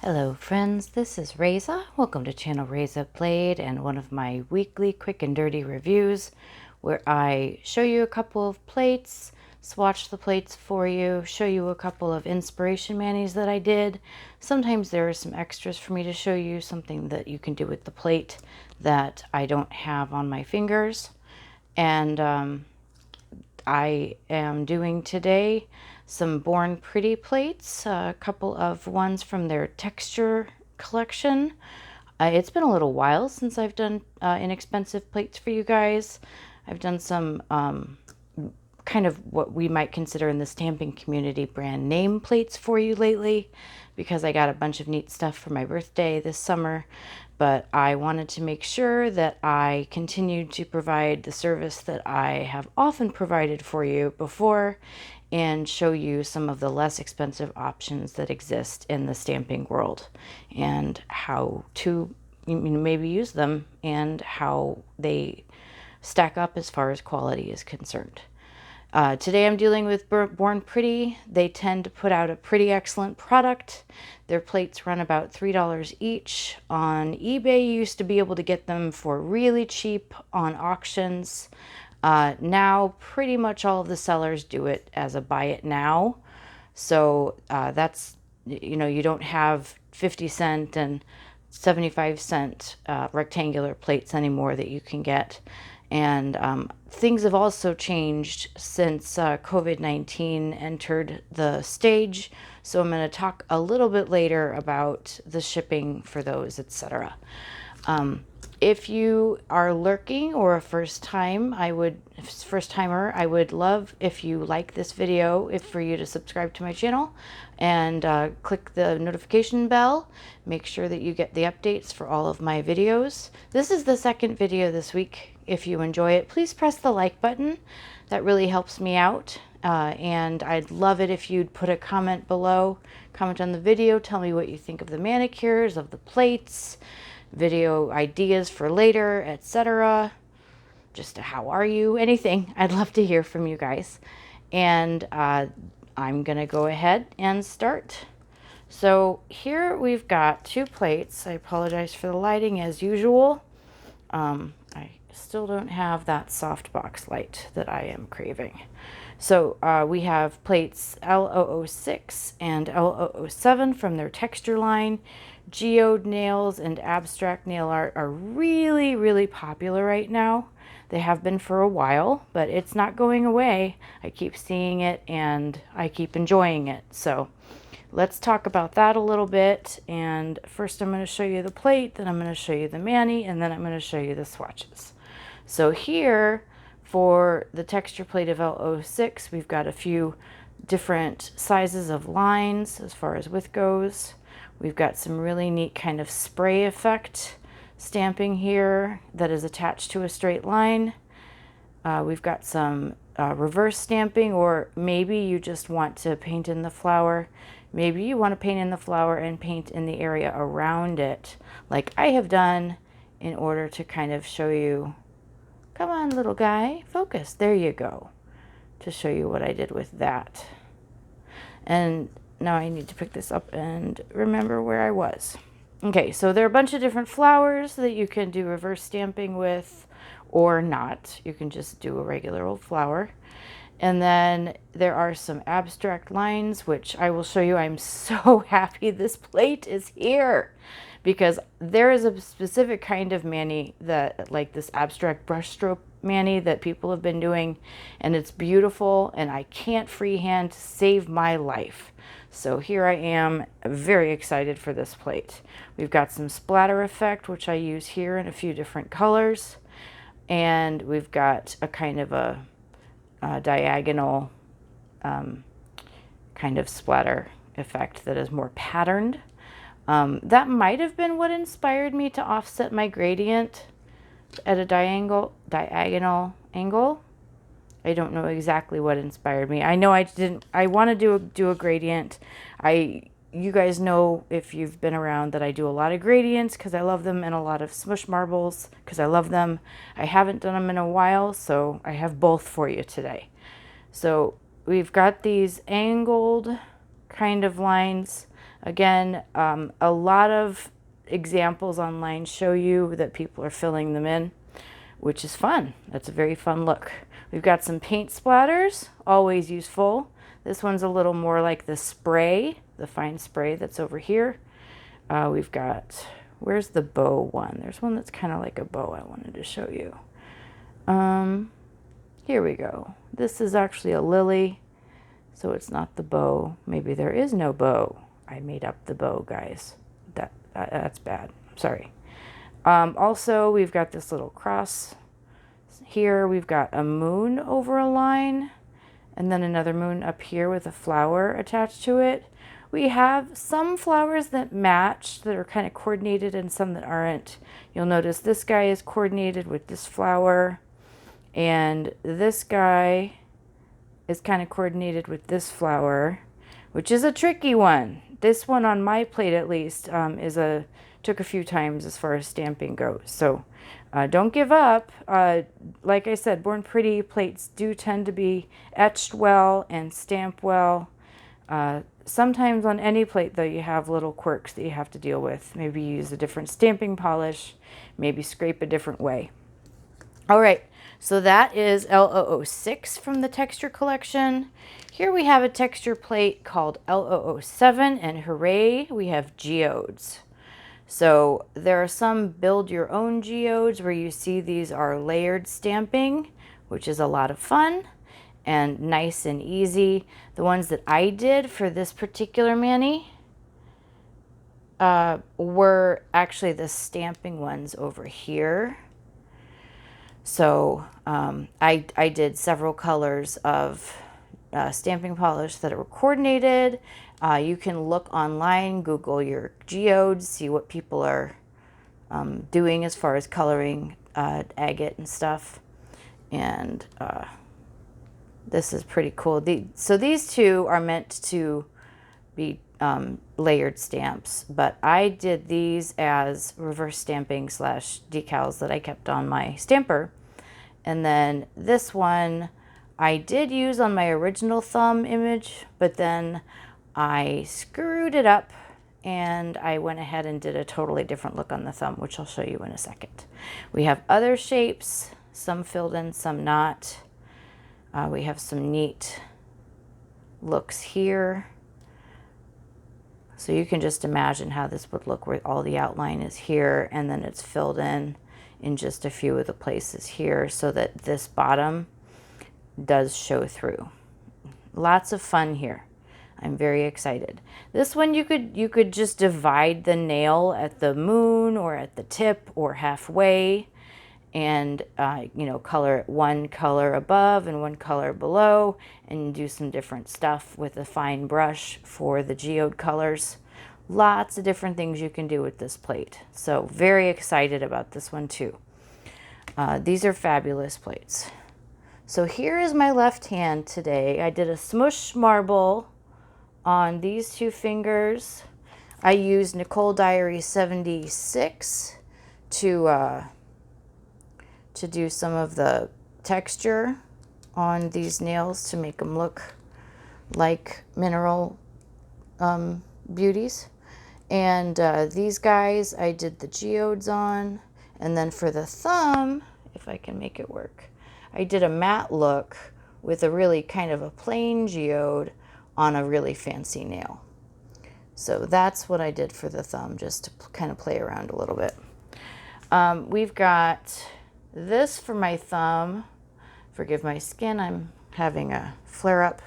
Hello friends, this is Reza. Welcome to channel Reza Blade and one of my weekly quick and dirty reviews where I show you a couple of plates, swatch the plates for you, show you a couple of inspiration manis that I did. Sometimes there are some extras for me to show you, something that you can do with the plate that I don't have on my fingers. And I am doing today some Born Pretty plates, a couple of ones from their texture collection. It's been a little while since I've done inexpensive plates for you guys. I've done some kind of what we might consider in the stamping community brand name plates for you lately, because I got a bunch of neat stuff for my birthday this summer. But I wanted to make sure that I continued to provide the service that I have often provided for you before and show you some of the less expensive options that exist in the stamping world and how to maybe use them and how they stack up as far as quality is concerned. Today I'm dealing with Born Pretty. They tend to put out a pretty excellent product. Their plates run about $3 each. On eBay, you used to be able to get them for really cheap on auctions. Now, pretty much all of the sellers do it as a buy it now. So that's, you don't have 50-cent and 75-cent rectangular plates anymore that you can get. And things have also changed since COVID-19 entered the stage. So I'm going to talk a little bit later about the shipping for those, etc. If you are lurking or a first timer, I would love if you like this video, for you to subscribe to my channel and click the notification bell. Make sure that you get the updates for all of my videos. This is the second video this week. If you enjoy it, please press the like button. That really helps me out. And I'd love it if you'd put a comment below. Comment on the video. Tell me what you think of the manicures, of the plates, video ideas for later, etc. Just how are you? Anything. I'd love to hear from you guys. And I'm going to go ahead and start. So here we've got two plates. I apologize for the lighting as usual. I still don't have that softbox light that I am craving. So we have plates L006 and L007 from their texture line. Geode nails and abstract nail art are really, really popular right now. They have been for a while, but it's not going away. I keep seeing it and I keep enjoying it. So let's talk about that a little bit. And first I'm going to show you the plate, then I'm going to show you the mani, and then I'm going to show you the swatches. So here for the texture plate of L006, we've got a few different sizes of lines as far as width goes. We've got some really neat kind of spray effect stamping here that is attached to a straight line. We've got some reverse stamping, or maybe you just want to paint in the flower. Maybe you want to paint in the flower and paint in the area around it, like I have done, in order to kind of show you, come on little guy, focus, there you go, to show you what I did with that. And now I need to pick this up and remember where I was. Okay, so there are a bunch of different flowers that you can do reverse stamping with, or not. You can just do a regular old flower. And then there are some abstract lines, which I will show you. I'm so happy this plate is here, because there is a specific kind of mani that, like this abstract brushstroke mani that people have been doing, and it's beautiful, and I can't freehand to save my life. So here I am, very excited for this plate. We've got some splatter effect, which I use here in a few different colors. And we've got a kind of a diagonal kind of splatter effect that is more patterned. That might have been what inspired me to offset my gradient at a diagonal angle. I don't know exactly what inspired me. I know I want to do a gradient. You guys know, if you've been around, that I do a lot of gradients because I love them, and a lot of smush marbles because I love them. I haven't done them in a while, so I have both for you today. So we've got these angled kind of lines Again, a lot of examples online show you that people are filling them in, which is fun. That's a very fun look. We've got some paint splatters, always useful. This one's a little more like the spray, the fine spray that's over here. We've got, where's the bow one? There's one that's kind of like a bow I wanted to show you. Here we go. This is actually a lily, so it's not the bow. Maybe there is no bow. I made up the bow, guys. That's bad. I'm sorry. Also, we've got this little cross here. We've got a moon over a line, and then another moon up here with a flower attached to it. We have some flowers that match, that are kind of coordinated, and some that aren't. You'll notice this guy is coordinated with this flower, and this guy is kind of coordinated with this flower, which is a tricky one. This one on my plate, at least, took a few times as far as stamping goes. So don't give up. Like I said, Born Pretty plates do tend to be etched well and stamp well. Sometimes on any plate, though, you have little quirks that you have to deal with. Maybe use a different stamping polish, maybe scrape a different way. All right, so that is L006 from the texture collection. Here we have a texture plate called L007, and hooray, we have geodes. So there are some build your own geodes where you see these are layered stamping, which is a lot of fun and nice and easy. The ones that I did for this particular mani were actually the stamping ones over here. So I did several colors of stamping polish that are coordinated. You can look online, Google your geodes, see what people are doing as far as coloring agate and stuff. And this is pretty cool. So these two are meant to be layered stamps, but I did these as reverse stamping / decals that I kept on my stamper. And then this one I did use on my original thumb image, but then I screwed it up and I went ahead and did a totally different look on the thumb, which I'll show you in a second. We have other shapes, some filled in, some not. We have some neat looks here. So you can just imagine how this would look where all the outline is here and then it's filled in just a few of the places here so that this bottom does show through. Lots of fun here. I'm very excited. This one you could just divide the nail at the moon or at the tip or halfway and you know, color it one color above and one color below and do some different stuff with a fine brush for the geode colors. Lots of different things you can do with this plate. So very excited about this one too. These are fabulous plates. So here is my left hand today. I did a smush marble on these two fingers. I used Nicole Diary 76 to do some of the texture on these nails to make them look like mineral beauties. And these guys I did the geodes on. And then for the thumb, if I can make it work, I did a matte look with a really kind of a plain geode on a really fancy nail. So that's what I did for the thumb, just to kind of play around a little bit. We've got this for my thumb. Forgive my skin, I'm having a flare-up.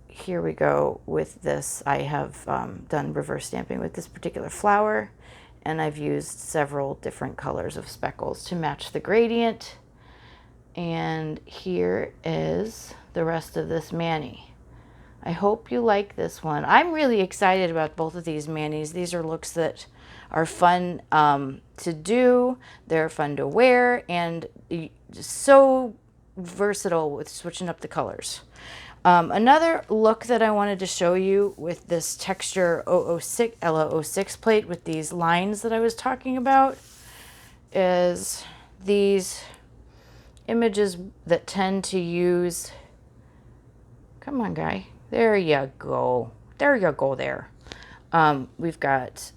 Here we go with this. I have done reverse stamping with this particular flower, and I've used several different colors of speckles to match the gradient. And here is the rest of this mani. I hope you like this one. I'm really excited about both of these manis. These are looks that are fun to do. They're fun to wear and so versatile with switching up the colors. Another look that I wanted to show you with this texture L006 plate with these lines that I was talking about is these images that tend to use, come on guy, there you go. There you go there. We've got,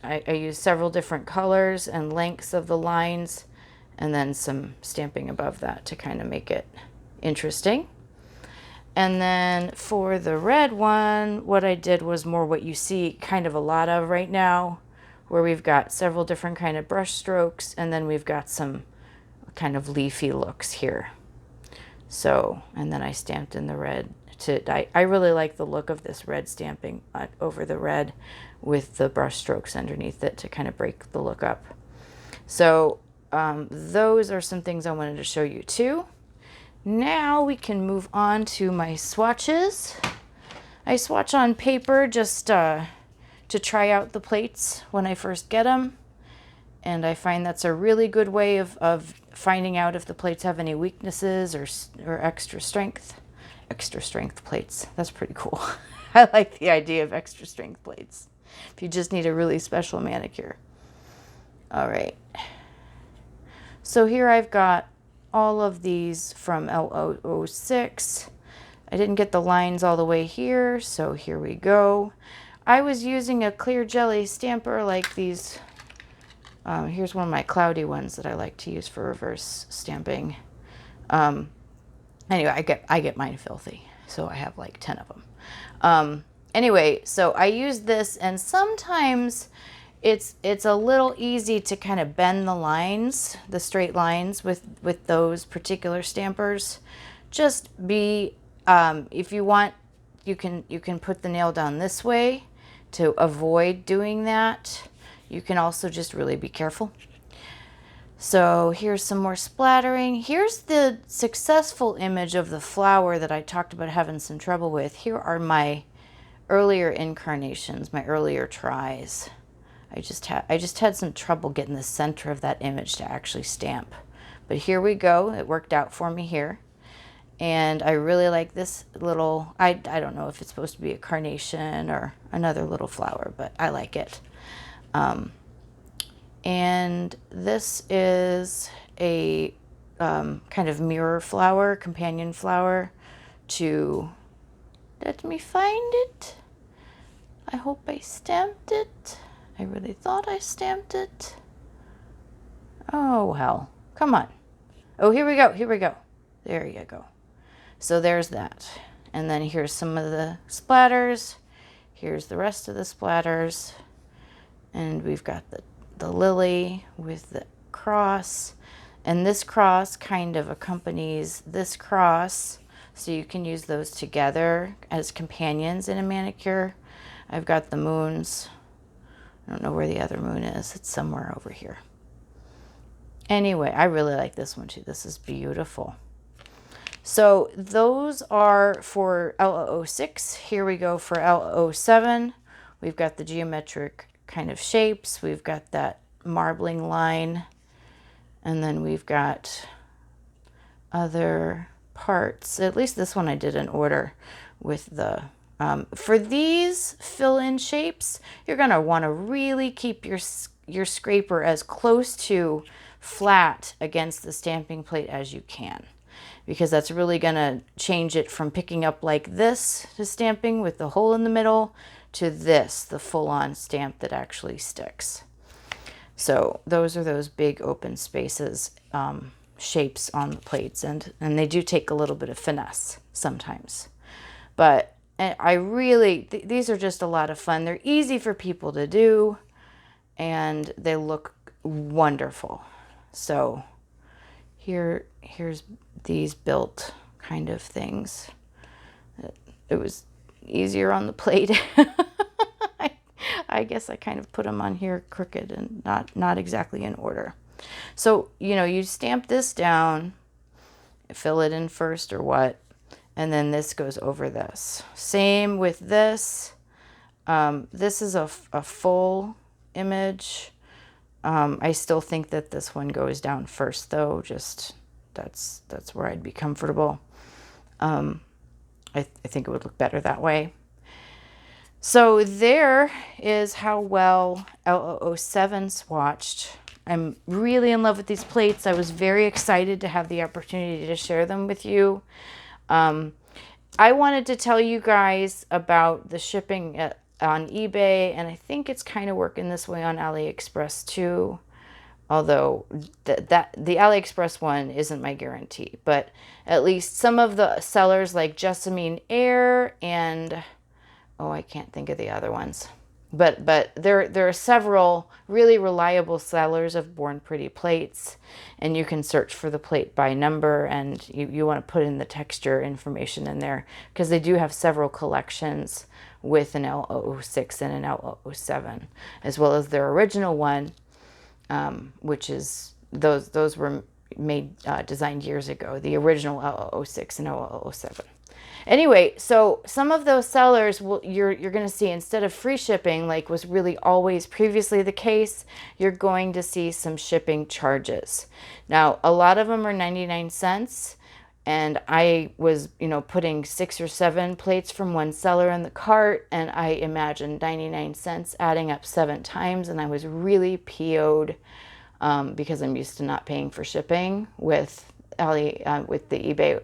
I use several different colors and lengths of the lines, and then some stamping above that to kind of make it interesting. And then for the red one, what I did was more what you see kind of a lot of right now, where we've got several different kind of brush strokes, and then we've got some kind of leafy looks here. So, and then I stamped in the red. I really like the look of this red stamping over the red with the brush strokes underneath it to kind of break the look up. So those are some things I wanted to show you too. Now we can move on to my swatches. I swatch on paper just to try out the plates when I first get them. And I find that's a really good way of finding out if the plates have any weaknesses or extra strength. Extra strength plates. That's pretty cool. I like the idea of extra strength plates. If you just need a really special manicure. All right. So here I've got all of these from L006. I didn't get the lines all the way here, so here we go. I was using a clear jelly stamper like these. Here's one of my cloudy ones that I like to use for reverse stamping. Anyway, I get mine filthy, so I have like 10 of them. Anyway, so I use this, and sometimes it's a little easy to kind of bend the lines, the straight lines with those particular stampers. Just be, if you want, you can put the nail down this way to avoid doing that. You can also just really be careful. So here's some more splattering. Here's the successful image of the flower that I talked about having some trouble with. Here are my earlier incarnations, my earlier tries. I just had some trouble getting the center of that image to actually stamp. But here we go. It worked out for me here. And I really like this little, I don't know if it's supposed to be a carnation or another little flower, but I like it. And this is a kind of mirror flower, companion flower to, let me find it. I hope I stamped it. I really thought I stamped it. Oh, hell. Come on. Oh, here we go. Here we go. There you go. So there's that. And then here's some of the splatters. Here's the rest of the splatters. And we've got the lily with the cross, and this cross kind of accompanies this cross, so you can use those together as companions in a manicure. I've got the moons. I don't know where the other moon is. It's somewhere over here. Anyway, I really like this one too. This is beautiful. So those are for L006. Here we go for L007. We've got the geometric kind of shapes. We've got that marbling line, and then we've got other parts. At least this one I did in order with the for these fill-in shapes, you're going to want to really keep your scraper as close to flat against the stamping plate as you can, because that's really going to change it from picking up like this to stamping with the hole in the middle to this, the full-on stamp that actually sticks. So those are those big open spaces, shapes on the plates, and they do take a little bit of finesse sometimes. But I really, these are just a lot of fun. They're easy for people to do, and they look wonderful. So here's these built kind of things. It was easier on the plate. I guess I kind of put them on here crooked and not exactly in order. So, you know, you stamp this down, fill it in first or what, and then this goes over this. Same with this. This is a full image. I still think that this one goes down first though, just that's where I'd be comfortable. I think it would look better that way. So there is how well L007 swatched. I'm really in love with these plates. I was very excited to have the opportunity to share them with you. I wanted to tell you guys about the shipping on eBay, and I think it's kind of working this way on AliExpress too. Although the AliExpress one isn't my guarantee, but at least some of the sellers like Jessamine Air and, oh, I can't think of the other ones. But there are several really reliable sellers of Born Pretty plates, and you can search for the plate by number, and you want to put in the texture information in there because they do have several collections with an L006 and an L007, as well as their original one, which is those were made designed years ago, the original L006 and L007. Anyway, so some of those sellers you're going to see, instead of free shipping like was really always previously the case, you're going to see some shipping charges. Now, a lot of them are 99 cents, and I was, putting 6 or 7 plates from one seller in the cart, and I imagined 99 cents adding up 7 times, and I was really PO'd because I'm used to not paying for shipping with the eBay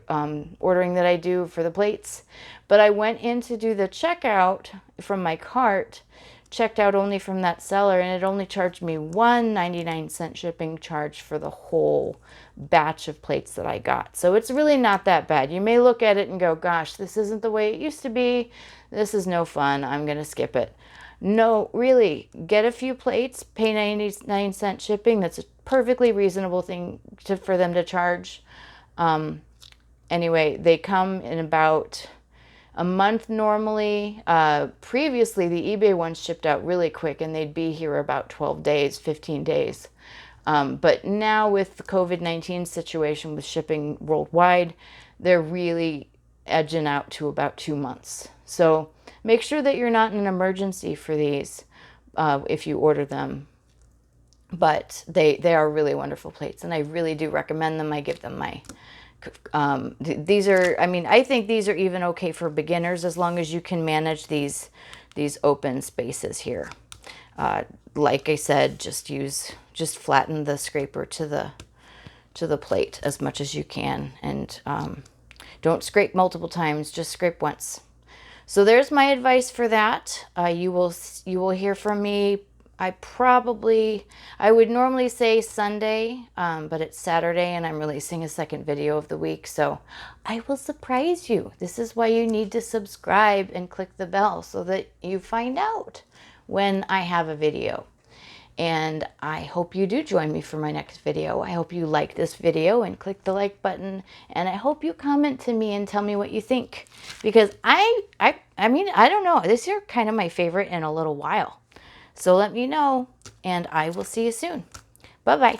ordering that I do for the plates. But I went in to do the checkout from my cart, checked out only from that seller, and it only charged me one 99-cent shipping charge for the whole batch of plates that I got. So it's really not that bad. You may look at it and go, gosh, this isn't the way it used to be. This is no fun. I'm going to skip it. No, really, get a few plates, pay 99-cent shipping. That's a perfectly reasonable thing for them to charge. Anyway, they come in about a month normally. Previously, the eBay ones shipped out really quick, and they'd be here about 12 days, 15 days. But now with the COVID-19 situation with shipping worldwide, they're really edging out to about 2 months. So make sure that you're not in an emergency for these if you order them. But they are really wonderful plates, and I really do recommend them. I give them my... these are, I think these are even okay for beginners as long as you can manage these open spaces here. Like I said, just flatten the scraper to the plate as much as you can, and don't scrape multiple times, just scrape once. So there's my advice for that. You will hear from me. I would normally say Sunday, but it's Saturday and I'm releasing a second video of the week, so I will surprise you. This is why you need to subscribe and click the bell so that you find out when I have a video. And I hope you do join me for my next video. I hope you like this video and click the like button, and I hope you comment to me and tell me what you think, because I don't know, this is kind of my favorite in a little while. So let me know, and I will see you soon. Bye-bye.